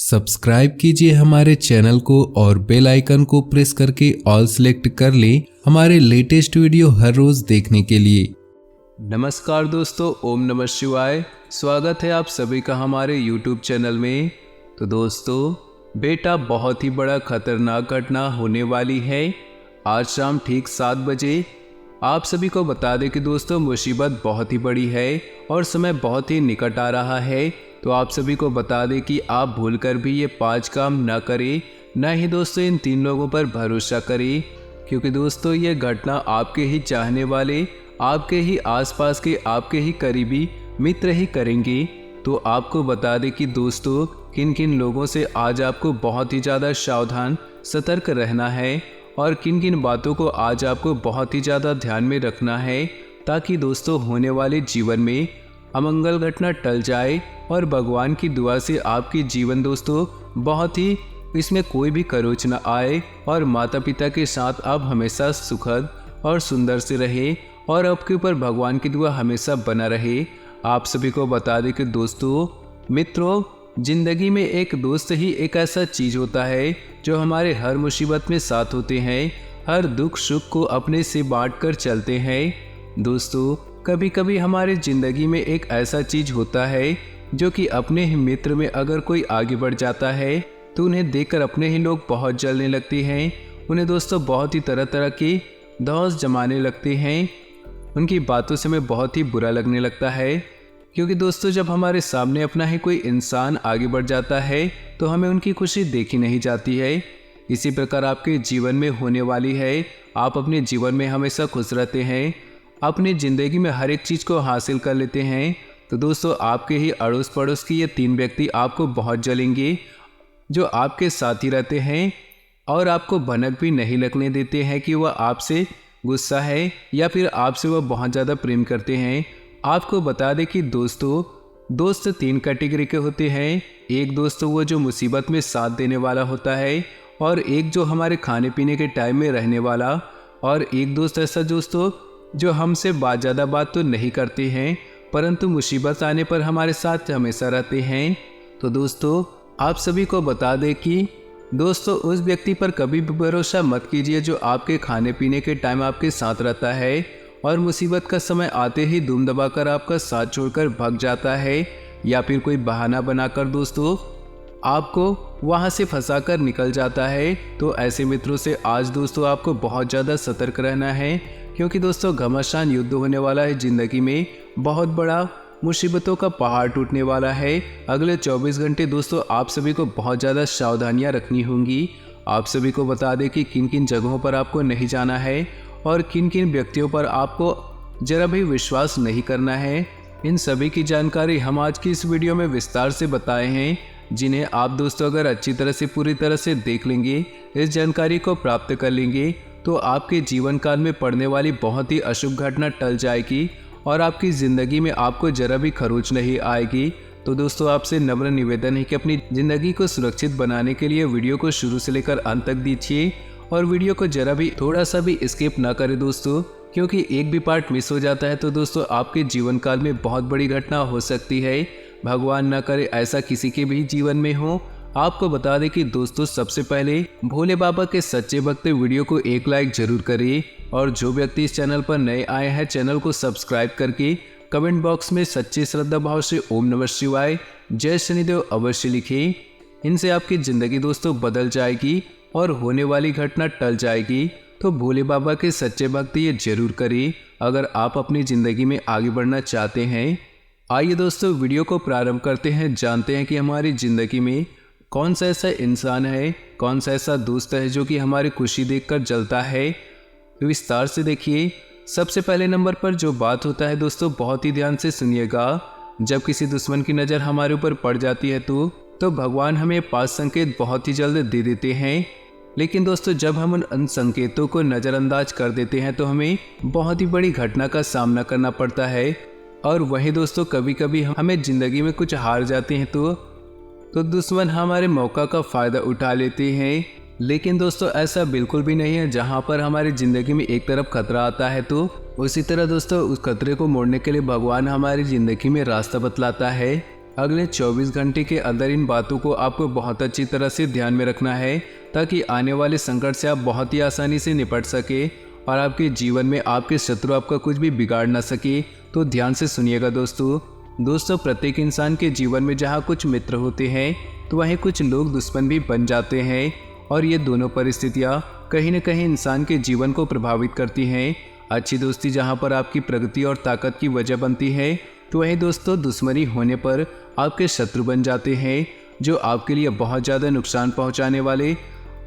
Subscribe कीजिए हमारे channel को और बेल आइकन को प्रेस करके ऑल सेलेक्ट कर लें हमारे लेटेस्ट वीडियो हर रोज देखने के लिए। नमस्कार दोस्तों, ओम नमः शिवाय। स्वागत है आप सभी का हमारे YouTube चैनल में। तो दोस्तों, बेटा बहुत ही बड़ा खतरनाक घटना होने वाली है आज शाम ठीक 7 बजे। आप सभी को बता दें कि दोस्तों मुसीबत बहुत ही बड़ी है और समय बहुत ही निकट आ रहा है। तो आप सभी को बता दें कि आप भूलकर भी ये 5 काम न करें, न ही दोस्तों इन 3 लोगों पर भरोसा करें, क्योंकि दोस्तों ये घटना आपके ही चाहने वाले, आपके ही आसपास के, आपके ही करीबी मित्र ही करेंगे। तो आपको बता दें कि दोस्तों किन किन लोगों से आज आपको बहुत ही ज़्यादा सावधान सतर्क रहना है और किन किन बातों को आज आपको बहुत ही ज़्यादा ध्यान में रखना है, ताकि दोस्तों होने वाले जीवन में अमंगल घटना टल जाए और भगवान की दुआ से आपकी जीवन दोस्तों बहुत ही इसमें कोई भी खरोच न आए और माता पिता के साथ आप हमेशा सुखद और सुंदर से रहे और आपके ऊपर भगवान की दुआ हमेशा बना रहे। आप सभी को बता दें कि दोस्तों मित्रों, जिंदगी में एक दोस्त ही एक ऐसा चीज़ होता है जो हमारे हर मुसीबत में साथ होते हैं, हर दुख सुख को अपने से बांट कर चलते हैं। दोस्तों कभी कभी हमारे ज़िंदगी में एक ऐसा चीज़ होता है जो कि अपने ही मित्र में अगर कोई आगे बढ़ जाता है तो उन्हें देखकर अपने ही लोग बहुत जलने लगते हैं, उन्हें दोस्तों बहुत ही तरह तरह की धौंस जमाने लगते हैं, उनकी बातों से हमें बहुत ही बुरा लगने लगता है। क्योंकि दोस्तों जब हमारे सामने अपना ही कोई इंसान आगे बढ़ जाता है तो हमें उनकी खुशी देखी नहीं जाती है। इसी प्रकार आपके जीवन में होने वाली है। आप अपने जीवन में हमेशा खुश रहते हैं, अपनी ज़िंदगी में हर एक चीज़ को हासिल कर लेते हैं, तो दोस्तों आपके ही अड़ोस पड़ोस की ये 3 व्यक्ति आपको बहुत जलेंगे, जो आपके साथ ही रहते हैं और आपको भनक भी नहीं लगने देते हैं कि वह आपसे गुस्सा है या फिर आपसे वह बहुत ज़्यादा प्रेम करते हैं। आपको बता दें कि दोस्तों दोस्त 3 कैटेगरी के होते हैं। एक दोस्त वो जो मुसीबत में साथ देने वाला होता है, और एक जो हमारे खाने पीने के टाइम में रहने वाला, और एक दोस्त ऐसा दोस्तों जो हमसे ज़्यादा बात तो नहीं करते हैं परंतु मुसीबत आने पर हमारे साथ हमेशा रहते हैं। तो दोस्तों आप सभी को बता दें कि दोस्तों उस व्यक्ति पर कभी भी भरोसा मत कीजिए जो आपके खाने पीने के टाइम आपके साथ रहता है और मुसीबत का समय आते ही दुम दबाकर आपका साथ छोड़कर भाग जाता है, या फिर कोई बहाना बनाकर दोस्तों आपको वहां से फंसाकर निकल जाता है। तो ऐसे मित्रों से आज दोस्तों आपको बहुत ज़्यादा सतर्क रहना है, क्योंकि दोस्तों घमासान युद्ध होने वाला है ज़िंदगी में, बहुत बड़ा मुसीबतों का पहाड़ टूटने वाला है। अगले 24 घंटे दोस्तों आप सभी को बहुत ज़्यादा सावधानियां रखनी होंगी। आप सभी को बता दें कि किन किन जगहों पर आपको नहीं जाना है और किन किन व्यक्तियों पर आपको जरा भी विश्वास नहीं करना है। इन सभी की जानकारी हम आज की इस वीडियो में विस्तार से बताए हैं, जिन्हें आप दोस्तों अगर अच्छी तरह से पूरी तरह से देख लेंगे, इस जानकारी को प्राप्त कर लेंगे, तो आपके जीवन काल में पड़ने वाली बहुत ही अशुभ घटना टल जाएगी और आपकी ज़िंदगी में आपको जरा भी खरोच नहीं आएगी। तो दोस्तों आपसे नम्र निवेदन है कि अपनी ज़िंदगी को सुरक्षित बनाने के लिए वीडियो को शुरू से लेकर अंत तक दीजिए और वीडियो को जरा भी थोड़ा सा भी स्किप ना करें दोस्तों, क्योंकि एक भी पार्ट मिस हो जाता है तो दोस्तों आपके जीवन काल में बहुत बड़ी घटना हो सकती है। भगवान ना करे ऐसा किसी के भी जीवन में हो। आपको बता दें कि दोस्तों सबसे पहले भोले बाबा के सच्चे भक्त वीडियो को 1 लाइक जरूर करिए, और जो व्यक्ति इस चैनल पर नए आए हैं चैनल को सब्सक्राइब करके कमेंट बॉक्स में सच्चे श्रद्धा भाव से ओम नमः शिवाय जय शनिदेव अवश्य लिखें। इनसे आपकी ज़िंदगी दोस्तों बदल जाएगी और होने वाली घटना टल जाएगी। तो भोले बाबा के सच्चे भक्त ये जरूर करिए अगर आप अपनी ज़िंदगी में आगे बढ़ना चाहते हैं। आइए दोस्तों वीडियो को प्रारंभ करते हैं, जानते हैं कि हमारी ज़िंदगी में कौन सा ऐसा इंसान है, कौन सा ऐसा दोस्त है जो कि हमारी खुशी देखकर जलता है। तो विस्तार से देखिए। सबसे पहले नंबर पर जो बात होता है दोस्तों बहुत ही ध्यान से सुनिएगा। जब किसी दुश्मन की नज़र हमारे ऊपर पड़ जाती है तो भगवान हमें 5 संकेत बहुत ही जल्द दे देते हैं, लेकिन दोस्तों जब हम उन संकेतों को नज़रअंदाज कर देते हैं तो हमें बहुत ही बड़ी घटना का सामना करना पड़ता है। और वहीं दोस्तों कभी कभी हमें ज़िंदगी में कुछ हार जाते हैं तो दुश्मन हमारे मौका का फ़ायदा उठा लेते हैं। लेकिन दोस्तों ऐसा बिल्कुल भी नहीं है। जहां पर हमारी ज़िंदगी में एक तरफ खतरा आता है तो उसी तरह दोस्तों उस खतरे को मोड़ने के लिए भगवान हमारी ज़िंदगी में रास्ता बतलाता है। अगले 24 घंटे के अंदर इन बातों को आपको बहुत अच्छी तरह से ध्यान में रखना है, ताकि आने वाले संकट से आप बहुत ही आसानी से निपट सके और आपके जीवन में आपके शत्रु आपका कुछ भी बिगाड़ ना सके। तो ध्यान से सुनिएगा दोस्तों, प्रत्येक इंसान के जीवन में जहाँ कुछ मित्र होते हैं तो वहीं कुछ लोग दुश्मन भी बन जाते हैं, और ये दोनों परिस्थितियाँ कहीं न कहीं इंसान के जीवन को प्रभावित करती हैं। अच्छी दोस्ती जहाँ पर आपकी प्रगति और ताकत की वजह बनती है, तो वहीं दोस्तों दुश्मनी होने पर आपके शत्रु बन जाते हैं, जो आपके लिए बहुत ज़्यादा नुकसान पहुँचाने वाले,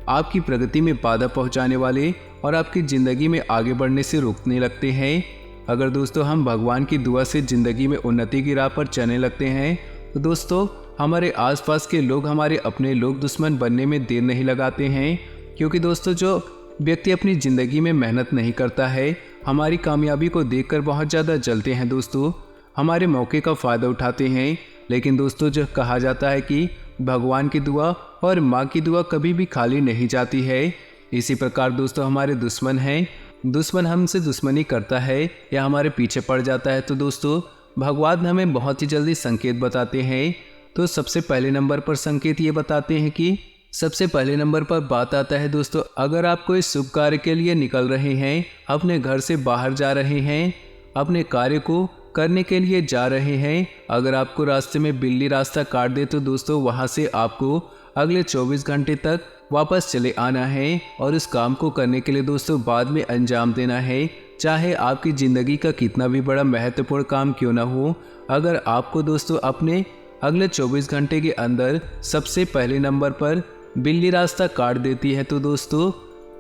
आपकी प्रगति में बाधा पहुँचाने वाले और आपकी ज़िंदगी में आगे बढ़ने से रोकने लगते हैं। अगर दोस्तों हम भगवान की दुआ से ज़िंदगी में उन्नति की राह पर चलने लगते हैं, तो दोस्तों हमारे आसपास के लोग हमारे अपने लोग दुश्मन बनने में देर नहीं लगाते हैं, क्योंकि दोस्तों जो व्यक्ति अपनी ज़िंदगी में मेहनत नहीं करता है, हमारी कामयाबी को देखकर बहुत ज़्यादा जलते हैं दोस्तों, हमारे मौके का फ़ायदा उठाते हैं। लेकिन दोस्तों जो कहा जाता है कि भगवान की दुआ और माँ की दुआ कभी भी खाली नहीं जाती है, इसी प्रकार दोस्तों हमारे दुश्मन हैं, दुश्मन हमसे दुश्मनी करता है या हमारे पीछे पड़ जाता है, तो दोस्तों भगवान हमें बहुत ही जल्दी संकेत बताते हैं। तो सबसे पहले नंबर पर संकेत ये बताते हैं कि सबसे पहले नंबर पर बात आता है दोस्तों, अगर आप कोई शुभ कार्य के लिए निकल रहे हैं, अपने घर से बाहर जा रहे हैं, अपने कार्य को करने के लिए जा रहे हैं, अगर आपको रास्ते में बिल्ली रास्ता काट दे तो दोस्तों वहां से आपको अगले 24 घंटे तक वापस चले आना है और इस काम को करने के लिए दोस्तों बाद में अंजाम देना है, चाहे आपकी ज़िंदगी का कितना भी बड़ा महत्वपूर्ण काम क्यों ना हो। अगर आपको दोस्तों अपने अगले 24 घंटे के अंदर सबसे पहले नंबर पर बिल्ली रास्ता काट देती है, तो दोस्तों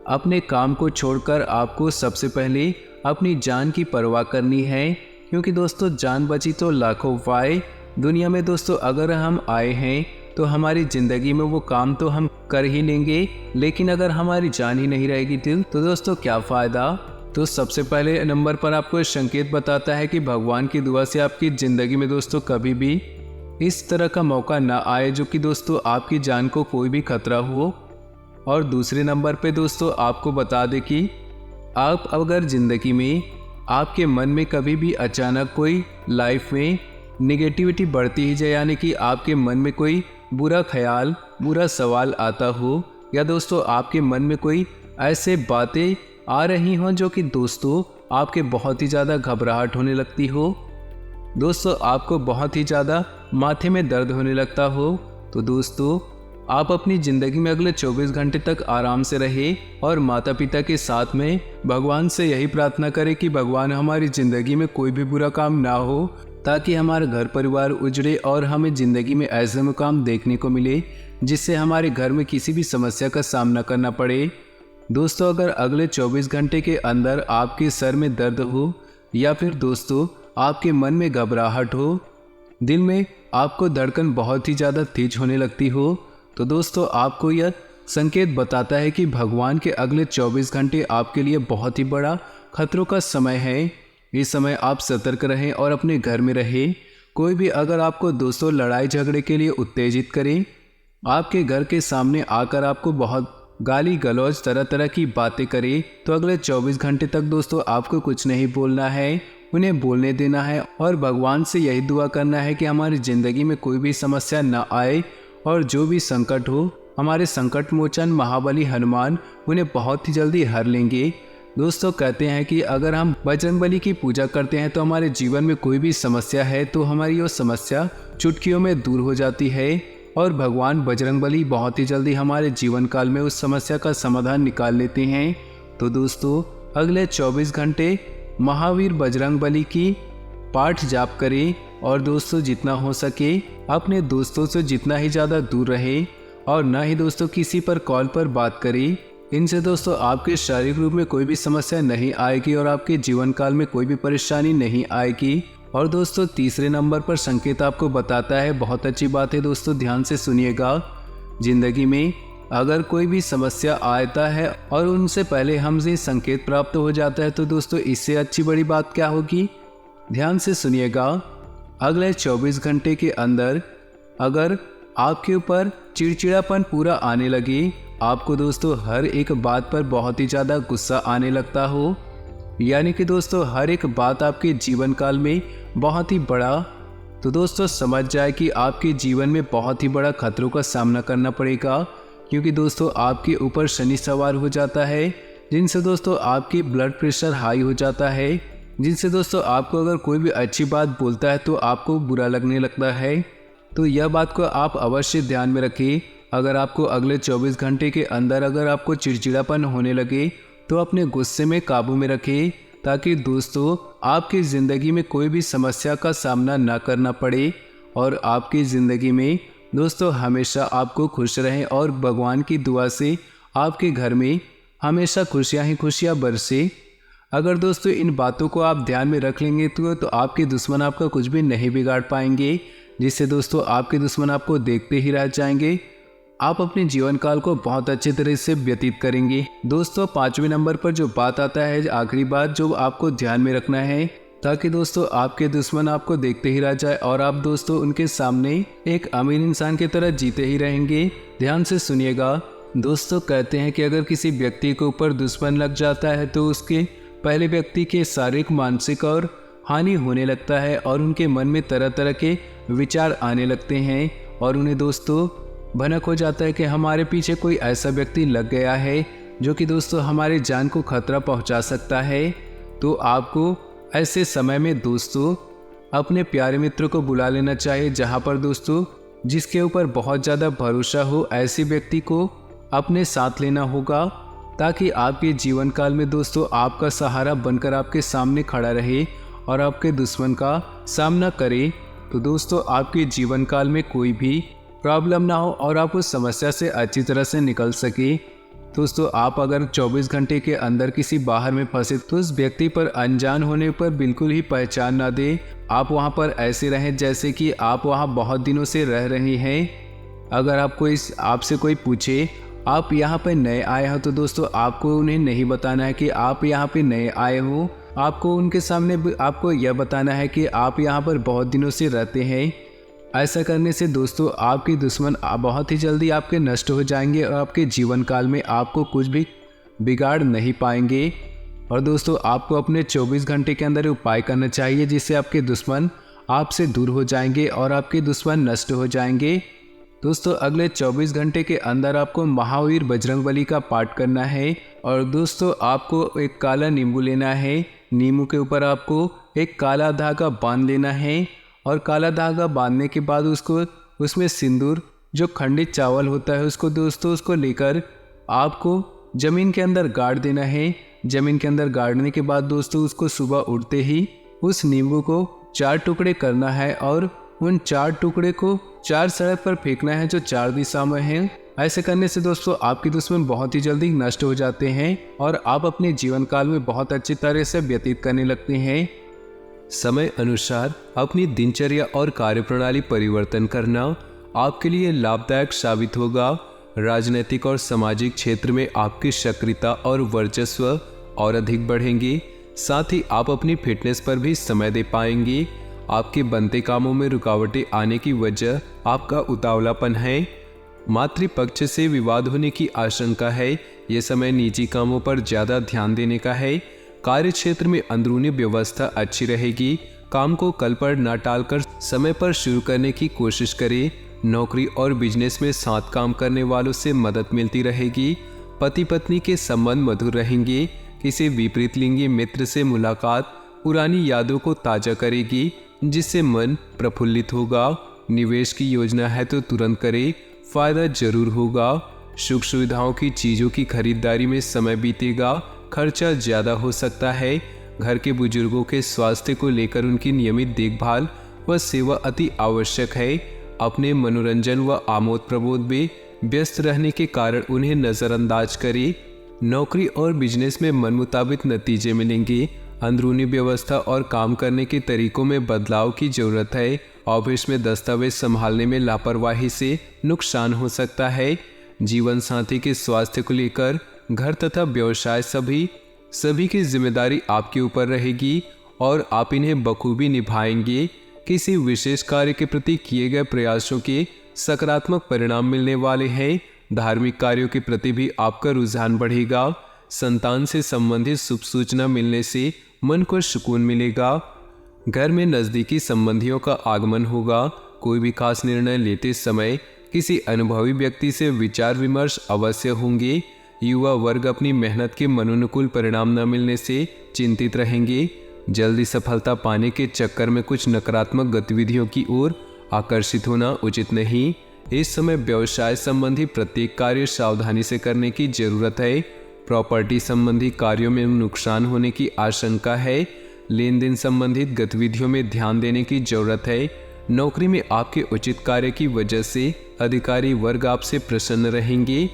अपने काम को छोड़कर आपको सबसे पहले अपनी जान की परवाह करनी है, क्योंकि दोस्तों जान बची तो लाखों उपाय। दुनिया में दोस्तों अगर हम आए हैं तो हमारी ज़िंदगी में वो काम तो हम कर ही लेंगे, लेकिन अगर हमारी जान ही नहीं रहेगी तो दोस्तों क्या फ़ायदा। तो सबसे पहले नंबर पर आपको संकेत बताता है कि भगवान की दुआ से आपकी ज़िंदगी में दोस्तों कभी भी इस तरह का मौका ना आए जो कि दोस्तों आपकी जान को कोई भी खतरा हो। और दूसरे नंबर पे दोस्तों आपको बता दें कि आप अगर ज़िंदगी में आपके मन में कभी भी अचानक कोई लाइफ में निगेटिविटी बढ़ती ही जाए, यानी कि आपके मन में कोई बुरा ख्याल, बुरा सवाल आता हो, या दोस्तों आपके मन में कोई ऐसे बातें आ रही हों जो कि दोस्तों आपके बहुत ही ज़्यादा घबराहट होने लगती हो, दोस्तों आपको बहुत ही ज़्यादा माथे में दर्द होने लगता हो, तो दोस्तों आप अपनी ज़िंदगी में अगले 24 घंटे तक आराम से रहे और माता पिता के साथ में भगवान से यही प्रार्थना करें कि भगवान हमारी ज़िंदगी में कोई भी बुरा काम ना हो, ताकि हमारा घर परिवार उजड़े और हमें ज़िंदगी में ऐसे मुकाम देखने को मिले जिससे हमारे घर में किसी भी समस्या का सामना करना पड़े। दोस्तों अगर अगले 24 घंटे के अंदर आपके सर में दर्द हो, या फिर दोस्तों आपके मन में घबराहट हो, दिल में आपको धड़कन बहुत ही ज़्यादा तेज होने लगती हो, तो दोस्तों आपको यह संकेत बताता है कि भगवान के अगले 24 घंटे आपके लिए बहुत ही बड़ा खतरों का समय है। इस समय आप सतर्क रहें और अपने घर में रहें। कोई भी अगर आपको दोस्तों लड़ाई झगड़े के लिए उत्तेजित करे, आपके घर के सामने आकर आपको बहुत गाली गलौज तरह तरह की बातें करे, तो अगले 24 घंटे तक दोस्तों आपको कुछ नहीं बोलना है, उन्हें बोलने देना है और भगवान से यही दुआ करना है कि हमारी ज़िंदगी में कोई भी समस्या ना आए, और जो भी संकट हो हमारे संकट मोचन महाबली हनुमान उन्हें बहुत ही जल्दी हर लेंगे। दोस्तों कहते हैं कि अगर हम बजरंगबली की पूजा करते हैं तो हमारे जीवन में कोई भी समस्या है तो हमारी वो समस्या चुटकियों में दूर हो जाती है, और भगवान बजरंगबली बहुत ही जल्दी हमारे जीवन काल में उस समस्या का समाधान निकाल लेते हैं। तो दोस्तों अगले 24 घंटे महावीर बजरंगबली की पाठ जाप करें, और दोस्तों जितना हो सके अपने दोस्तों से जितना ही ज़्यादा दूर रहे, और ना ही दोस्तों किसी पर कॉल पर बात करें। इनसे दोस्तों आपके शारीरिक रूप में कोई भी समस्या नहीं आएगी और आपके जीवन काल में कोई भी परेशानी नहीं आएगी। और दोस्तों तीसरे नंबर पर संकेत आपको बताता है, बहुत अच्छी बात है दोस्तों, ध्यान से सुनिएगा। जिंदगी में अगर कोई भी समस्या आता है और उनसे पहले हमसे संकेत प्राप्त हो जाता है, तो दोस्तों इससे अच्छी बड़ी बात क्या होगी। ध्यान से सुनिएगा। अगले 24 घंटे के अंदर अगर आपके ऊपर चिड़चिड़ापन पूरा आने लगे, आपको दोस्तों हर एक बात पर बहुत ही ज़्यादा गुस्सा आने लगता हो, यानी कि दोस्तों हर एक बात आपके जीवन काल में बहुत ही बड़ा तो दोस्तों समझ जाए कि आपके जीवन में बहुत ही बड़ा खतरों का सामना करना पड़ेगा, क्योंकि दोस्तों आपके ऊपर शनि सवार हो जाता है, जिनसे दोस्तों आपकी ब्लड प्रेशर हाई हो जाता है, जिनसे दोस्तों आपको अगर कोई भी अच्छी बात बोलता है तो आपको बुरा लगने लगता है। तो यह बात को आप अवश्य ध्यान में रखें। अगर आपको अगले 24 घंटे के अंदर अगर आपको चिड़चिड़ापन होने लगे तो अपने गुस्से में काबू में रखें, ताकि दोस्तों आपकी ज़िंदगी में कोई भी समस्या का सामना ना करना पड़े और आपकी ज़िंदगी में दोस्तों हमेशा आपको खुश रहें और भगवान की दुआ से आपके घर में हमेशा खुशियाँ ही खुशियाँ बरसे। अगर दोस्तों इन बातों को आप ध्यान में रख लेंगे तो आपके दुश्मन आपका कुछ भी नहीं बिगाड़ पाएंगे, जिससे दोस्तों आपके दुश्मन आपको देखते ही रह जाएंगे। आप अपने जीवन काल को बहुत अच्छे तरह से व्यतीत करेंगे। दोस्तों 5वें नंबर पर जो बात आता है, आखिरी बात जो आपको ध्यान में रखना है, ताकि दोस्तों आपके दुश्मन आपको देखते ही रह जाए और आप दोस्तों उनके सामने एक अमीर इंसान की तरह जीते ही रहेंगे। ध्यान से सुनिएगा दोस्तों, कहते हैं कि अगर किसी व्यक्ति के ऊपर दुश्मन लग जाता है तो उसके पहले व्यक्ति के शारीरिक, मानसिक और हानि होने लगता है और उनके मन में तरह तरह के विचार आने लगते हैं और उन्हें दोस्तों भनक हो जाता है कि हमारे पीछे कोई ऐसा व्यक्ति लग गया है जो कि दोस्तों हमारे जान को खतरा पहुंचा सकता है। तो आपको ऐसे समय में दोस्तों अपने प्यारे मित्र को बुला लेना चाहिए, जहां पर दोस्तों जिसके ऊपर बहुत ज़्यादा भरोसा हो, ऐसे व्यक्ति को अपने साथ लेना होगा, ताकि आपके जीवन काल में दोस्तों आपका सहारा बनकर आपके सामने खड़ा रहे और आपके दुश्मन का सामना करे। तो दोस्तों आपके जीवन काल में कोई भी प्रॉब्लम ना हो और आप उस समस्या से अच्छी तरह से निकल सके। दोस्तों आप अगर 24 घंटे के अंदर किसी बाहर में फंसे तो उस व्यक्ति पर अनजान होने पर बिल्कुल ही पहचान ना दें। आप वहां पर ऐसे रहें जैसे कि आप वहां बहुत दिनों से रह रहे हैं। अगर आपसे कोई पूछे आप यहाँ पे नए आए हो, तो दोस्तों आपको उन्हें नहीं बताना है कि आप यहाँ पे नए आए हो। आपको उनके सामने आपको यह बताना है कि आप यहाँ पर बहुत दिनों से रहते हैं। ऐसा करने से दोस्तों आपके दुश्मन बहुत ही जल्दी आपके नष्ट हो जाएंगे और आपके जीवन काल में आपको कुछ भी बिगाड़ नहीं पाएंगे। और दोस्तों आपको अपने 24 घंटे के अंदर उपाय करना चाहिए, जिससे आपके दुश्मन आपसे दूर हो जाएंगे और आपके दुश्मन नष्ट हो जाएंगे। दोस्तों अगले 24 घंटे के अंदर आपको महावीर बजरंगबली का पाठ करना है और दोस्तों आपको एक काला नींबू लेना है। नींबू के ऊपर आपको एक काला धागा बांध लेना है और काला धागा बांधने के बाद उसमें सिंदूर, जो खंडित चावल होता है, उसको दोस्तों उसको लेकर आपको ज़मीन के अंदर गाड़ देना है। ज़मीन के अंदर गाड़ने के बाद दोस्तों उसको सुबह उठते ही उस नींबू को 4 टुकड़े करना है और उन 4 टुकड़े को 4 सड़क पर फेंकना है जो 4 दिशा में है। ऐसे करने से दोस्तों आपके दुश्मन बहुत ही जल्दी नष्ट हो जाते हैं और आप अपने जीवन काल में बहुत अच्छी तरह से व्यतीत करने लगते हैं। समय अनुसार अपनी दिनचर्या और कार्यप्रणाली परिवर्तन करना आपके लिए लाभदायक साबित होगा। राजनीतिक और सामाजिक क्षेत्र में आपकी सक्रियता और वर्चस्व और अधिक बढ़ेंगे। साथ ही आप अपनी फिटनेस पर भी समय दे पाएंगे। आपके बनते कामों में रुकावटें आने की वजह आपका उतावलापन है। मातृपक्ष से विवाद होने की आशंका है। ये समय निजी कामों पर ज़्यादा ध्यान देने का है। कार्य क्षेत्र में अंदरूनी व्यवस्था अच्छी रहेगी। काम को कल पर न टालकर समय पर शुरू करने की कोशिश करें। नौकरी और बिजनेस में साथ काम करने वालों से मदद मिलती रहेगी। पति पत्नी के संबंध मधुर रहेंगे। किसी विपरीत लिंगी मित्र से मुलाकात पुरानी यादों को ताज़ा करेगी, जिससे मन प्रफुल्लित होगा। निवेश की योजना है तो तुरंत करें, फायदा जरूर होगा। सुख सुविधाओं की चीज़ों की खरीदारी में समय बीतेगा, खर्चा ज़्यादा हो सकता है। घर के बुजुर्गों के स्वास्थ्य को लेकर उनकी नियमित देखभाल व सेवा अति आवश्यक है। अपने मनोरंजन व आमोद प्रमोद में व्यस्त रहने के कारण उन्हें नज़रअंदाज करें। नौकरी और बिजनेस में मन मुताबिक नतीजे मिलेंगे। अंदरूनी व्यवस्था और काम करने के तरीकों में बदलाव की जरूरत है। ऑफिस में दस्तावेज संभालने में लापरवाही से नुकसान हो सकता है। जीवन साथी के स्वास्थ्य को लेकर घर तथा व्यवसाय सभी की जिम्मेदारी आपके ऊपर रहेगी और आप इन्हें बखूबी निभाएंगे। किसी विशेष कार्य के प्रति किए गए प्रयासों के सकारात्मक परिणाम मिलने वाले हैं। धार्मिक कार्यों के प्रति भी आपका रुझान बढ़ेगा। संतान से संबंधित शुभ सूचना मिलने से मन को सुकून मिलेगा। घर में नज़दीकी संबंधियों का आगमन होगा। कोई भी खास निर्णय लेते समय किसी अनुभवी व्यक्ति से विचार विमर्श अवश्य होंगे। युवा वर्ग अपनी मेहनत के मनोनुकूल परिणाम न मिलने से चिंतित रहेंगे। जल्दी सफलता पाने के चक्कर में कुछ नकारात्मक गतिविधियों की ओर आकर्षित होना उचित नहीं। इस समय व्यवसाय संबंधी प्रत्येक कार्य सावधानी से करने की जरूरत है। प्रॉपर्टी संबंधी कार्यों में नुकसान होने की आशंका है। लेन देन संबंधित गतिविधियों में ध्यान देने की जरूरत है। नौकरी में आपके उचित कार्य की वजह से अधिकारी वर्ग आपसे प्रसन्न रहेंगे।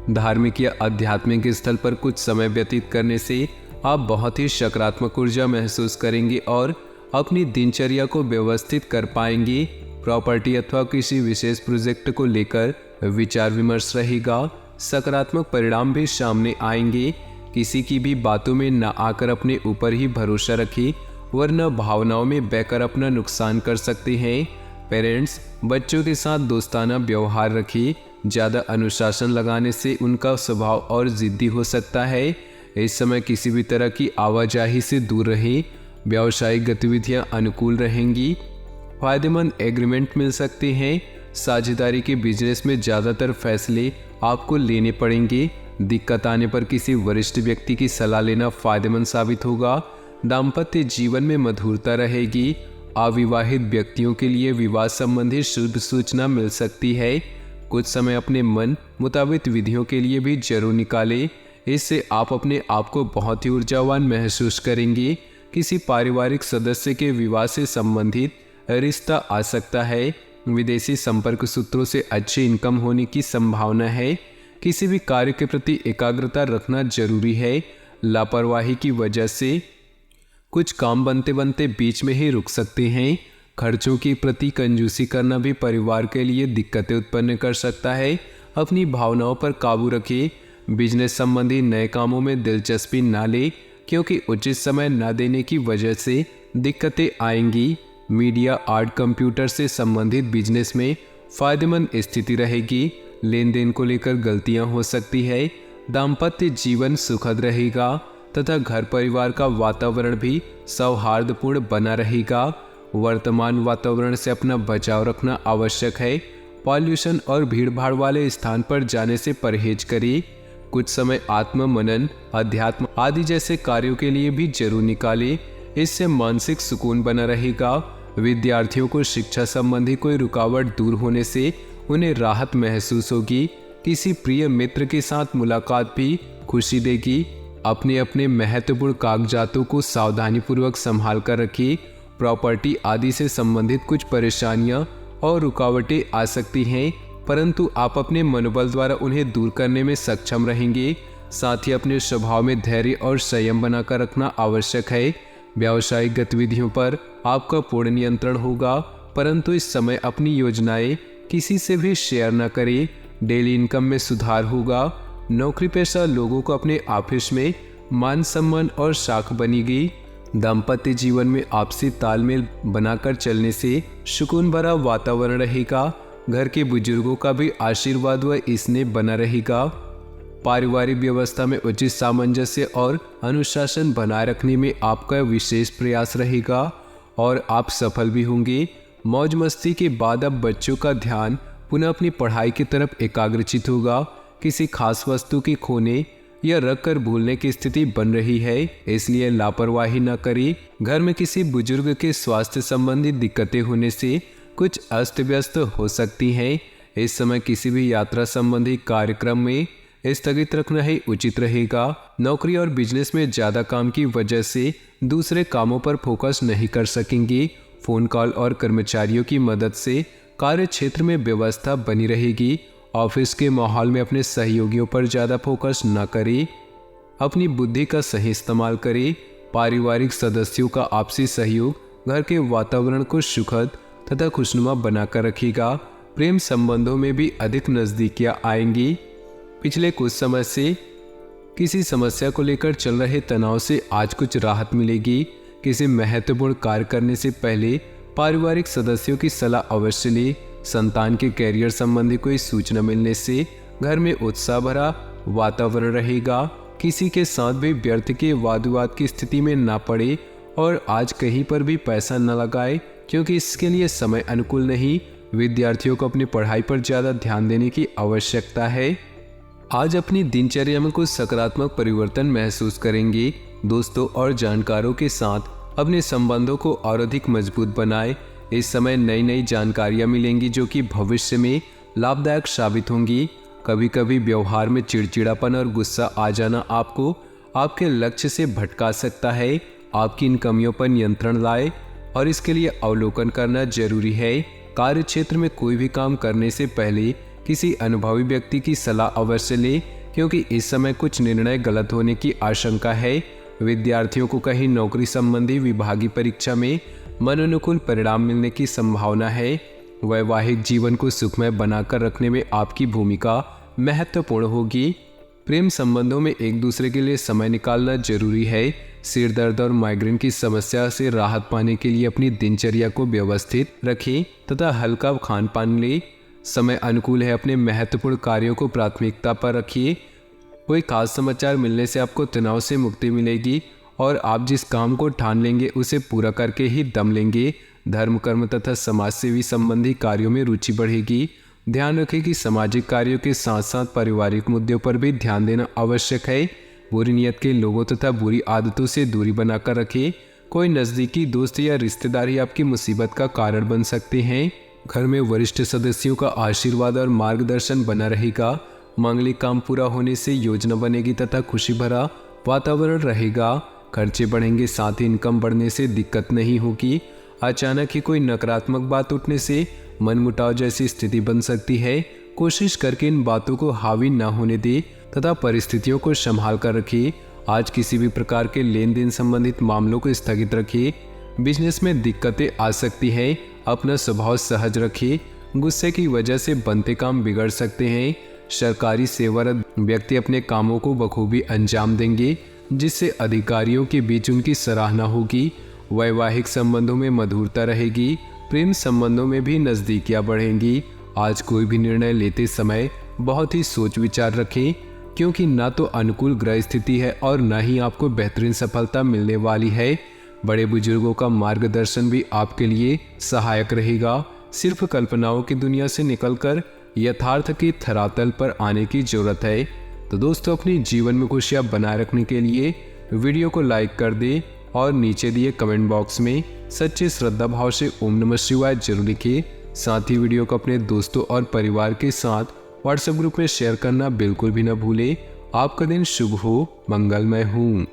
धार्मिक या आध्यात्मिक स्थल पर कुछ समय व्यतीत करने से आप बहुत ही सकारात्मक ऊर्जा महसूस करेंगे और अपनी दिनचर्या को व्यवस्थित कर पाएंगे। प्रॉपर्टी अथवा किसी विशेष प्रोजेक्ट को लेकर विचार विमर्श रहेगा। सकारात्मक परिणाम भी सामने आएंगे। किसी की भी बातों में न आकर अपने ऊपर ही भरोसा रखें, वरना भावनाओं में बहकर अपना नुकसान कर सकते हैं। पेरेंट्स बच्चों के साथ दोस्ताना व्यवहार रखें। ज़्यादा अनुशासन लगाने से उनका स्वभाव और जिद्दी हो सकता है। इस समय किसी भी तरह की आवाजाही से दूर रहें। व्यावसायिक गतिविधियां अनुकूल रहेंगी। फायदेमंद एग्रीमेंट मिल सकते हैं। साझेदारी के बिजनेस में ज़्यादातर फैसले आपको लेने पड़ेंगे। दिक्कत आने पर किसी वरिष्ठ व्यक्ति की सलाह लेना फायदेमंद साबित होगा। दाम्पत्य जीवन में मधुरता रहेगी। अविवाहित व्यक्तियों के लिए विवाह संबंधी शुभ सूचना मिल सकती है। कुछ समय अपने मन मुताबिक विधियों के लिए भी जरूर निकालें। इससे आप अपने आप को बहुत ही ऊर्जावान महसूस करेंगे। किसी पारिवारिक सदस्य के विवाह से संबंधित रिश्ता आ सकता है। विदेशी संपर्क सूत्रों से अच्छी इनकम होने की संभावना है। किसी भी कार्य के प्रति एकाग्रता रखना जरूरी है। लापरवाही की वजह से कुछ काम बनते बनते बीच में ही रुक सकते हैं। खर्चों के प्रति कंजूसी करना भी परिवार के लिए दिक्कतें उत्पन्न कर सकता है। अपनी भावनाओं पर काबू रखें। बिजनेस संबंधी नए कामों में दिलचस्पी ना लें, क्योंकि उचित समय न देने की वजह से दिक्कतें आएंगी। मीडिया, आर्ट, कंप्यूटर से संबंधित बिजनेस में फायदेमंद स्थिति रहेगी। लेन देन को लेकर गलतियां हो सकती है। दाम्पत्य जीवन सुखद रहेगा तथा घर परिवार का वातावरण भी सौहार्दपूर्ण बना रहेगा। वर्तमान वातावरण से अपना बचाव रखना आवश्यक है। पॉल्यूशन और भीड़भाड़ वाले स्थान पर जाने से परहेज करें। कुछ समय आत्म मनन, अध्यात्म आदि जैसे कार्यों के लिए भी जरूर निकालें। इससे मानसिक सुकून बना रहेगा। विद्यार्थियों को शिक्षा संबंधी कोई रुकावट दूर होने से उन्हें राहत महसूस होगी। किसी प्रिय मित्र के साथ मुलाकात भी खुशी देगी। अपने अपने महत्वपूर्ण कागजातों को सावधानीपूर्वक संभाल कर रखिए। प्रॉपर्टी आदि से संबंधित कुछ परेशानियां और रुकावटें आ सकती हैं, परंतु आप अपने मनोबल द्वारा उन्हें दूर करने में सक्षम रहेंगे। साथ ही अपने स्वभाव में धैर्य और संयम बनाकर रखना आवश्यक है। व्यावसायिक गतिविधियों पर आपका पूर्ण नियंत्रण होगा, परंतु इस समय अपनी योजनाएं किसी से भी शेयर न करें। डेली इनकम में सुधार होगा। नौकरी पेशा लोगों को अपने ऑफिस में मान सम्मान और साख बनेगी। दाम्पत्य जीवन में आपसी तालमेल बनाकर चलने से सुकून भरा वातावरण रहेगा। घर के बुजुर्गों का भी आशीर्वाद व स्नेह बना रहेगा। पारिवारिक व्यवस्था में उचित सामंजस्य और अनुशासन बनाए रखने में आपका विशेष प्रयास रहेगा और आप सफल भी होंगे। मौज मस्ती के बाद अब बच्चों का ध्यान पुनः अपनी पढ़ाई की तरफ एकाग्रचित होगा। किसी खास वस्तु की खोने या रख कर भूलने की स्थिति बन रही है, इसलिए लापरवाही न करें। घर में किसी बुजुर्ग के स्वास्थ्य संबंधी दिक्कतें होने से कुछ अस्त व्यस्त हो सकती हैं। इस समय किसी भी यात्रा संबंधी कार्यक्रम में स्थगित रखना ही उचित रहेगा। नौकरी और बिजनेस में ज़्यादा काम की वजह से दूसरे कामों पर फोकस नहीं कर सकेंगे। फोन कॉल और कर्मचारियों की मदद से कार्य क्षेत्र में व्यवस्था बनी रहेगी। ऑफिस के माहौल में अपने सहयोगियों पर ज़्यादा फोकस न करें। अपनी बुद्धि का सही इस्तेमाल करें। पारिवारिक सदस्यों का आपसी सहयोग घर के वातावरण को सुखद तथा खुशनुमा बनाकर रखेगा। प्रेम संबंधों में भी अधिक नज़दीकियाँ आएंगी। पिछले कुछ समय से किसी समस्या को लेकर चल रहे तनाव से आज कुछ राहत मिलेगी। किसी महत्वपूर्ण कार्य करने से पहले पारिवारिक सदस्यों की सलाह अवश्य लें। संतान के कैरियर संबंधी कोई सूचना मिलने से घर में उत्साह भरा वातावरण रहेगा। किसी के साथ भी व्यर्थ के वाद विवाद की स्थिति में ना पड़े और आज कहीं पर भी पैसा न लगाए क्योंकि इसके लिए समय अनुकूल नहीं। विद्यार्थियों को अपनी पढ़ाई पर ज़्यादा ध्यान देने की आवश्यकता है। आज अपनी दिनचर्या में कुछ सकारात्मक परिवर्तन महसूस करेंगे। दोस्तों और जानकारों के साथ अपने संबंधों को और अधिक मजबूत बनाएं। इस समय नई नई जानकारियां मिलेंगी जो कि भविष्य में लाभदायक साबित होंगी। कभी कभी व्यवहार में चिड़चिड़ापन और गुस्सा आ जाना आपको आपके लक्ष्य से भटका सकता है। आपकी इन कमियों पर नियंत्रण लाएं और इसके लिए अवलोकन करना जरूरी है। कार्य क्षेत्र में कोई भी काम करने से पहले किसी अनुभवी व्यक्ति की सलाह अवश्य लें क्योंकि इस समय कुछ निर्णय गलत होने की आशंका है। विद्यार्थियों को कहीं नौकरी संबंधी विभागीय परीक्षा में मनोनुकूल परिणाम मिलने की संभावना है। वैवाहिक जीवन को सुखमय बनाकर रखने में आपकी भूमिका महत्वपूर्ण होगी। प्रेम संबंधों में एक दूसरे के लिए समय निकालना जरूरी है। सिर दर्द और माइग्रेन की समस्या से राहत पाने के लिए अपनी दिनचर्या को व्यवस्थित रखें तथा हल्का खान पान लें। समय अनुकूल है, अपने महत्वपूर्ण कार्यों को प्राथमिकता पर रखिए। कोई खास समाचार मिलने से आपको तनाव से मुक्ति मिलेगी और आप जिस काम को ठान लेंगे उसे पूरा करके ही दम लेंगे। धर्म कर्म तथा समाज सेवी संबंधी कार्यों में रुचि बढ़ेगी। ध्यान रखें कि सामाजिक कार्यों के साथ साथ पारिवारिक मुद्दों पर भी ध्यान देना आवश्यक है। बुरी नियत के लोगों तथा बुरी आदतों से दूरी बनाकर रखें। कोई नज़दीकी दोस्त या रिश्तेदार ही आपकी मुसीबत का कारण बन सकते हैं। घर में वरिष्ठ सदस्यों का आशीर्वाद और मार्गदर्शन बना रहेगा। मांगलिक काम पूरा होने से योजना बनेगी तथा खुशी भरा वातावरण रहेगा। खर्चे बढ़ेंगे, साथ ही इनकम बढ़ने से दिक्कत नहीं होगी। अचानक ही कोई नकारात्मक बात उठने से मनमुटाव जैसी स्थिति बन सकती है। कोशिश करके इन बातों को हावी न होने दे तथा परिस्थितियों को संभाल कर रखिए। आज किसी भी प्रकार के लेन देन संबंधित मामलों को स्थगित रखिए। बिजनेस में दिक्कतें आ सकती हैं, अपना स्वभाव सहज रखिए। गुस्से की वजह से बनते काम बिगड़ सकते हैं। सरकारी सेवारत व्यक्ति अपने कामों को बखूबी अंजाम देंगे जिससे अधिकारियों के बीच उनकी सराहना होगी। वैवाहिक संबंधों में मधुरता रहेगी। प्रेम संबंधों में भी नज़दीकियां बढ़ेंगी। आज कोई भी निर्णय लेते समय बहुत ही सोच विचार रखें क्योंकि ना तो अनुकूल ग्रह स्थिति है और न ही आपको बेहतरीन सफलता मिलने वाली है। बड़े बुजुर्गों का मार्गदर्शन भी आपके लिए सहायक रहेगा। सिर्फ कल्पनाओं की दुनिया से निकलकर यथार्थ के धरातल पर आने की जरूरत है। तो दोस्तों, अपनी जीवन में खुशियां बनाए रखने के लिए वीडियो को लाइक कर दें और नीचे दिए कमेंट बॉक्स में सच्चे श्रद्धा भाव से ओम नमः शिवाय जरूर लिखिए। साथ ही वीडियो को अपने दोस्तों और परिवार के साथ व्हाट्सएप ग्रुप में शेयर करना बिल्कुल भी न भूलें। आपका दिन शुभ हो, मंगलमय हो।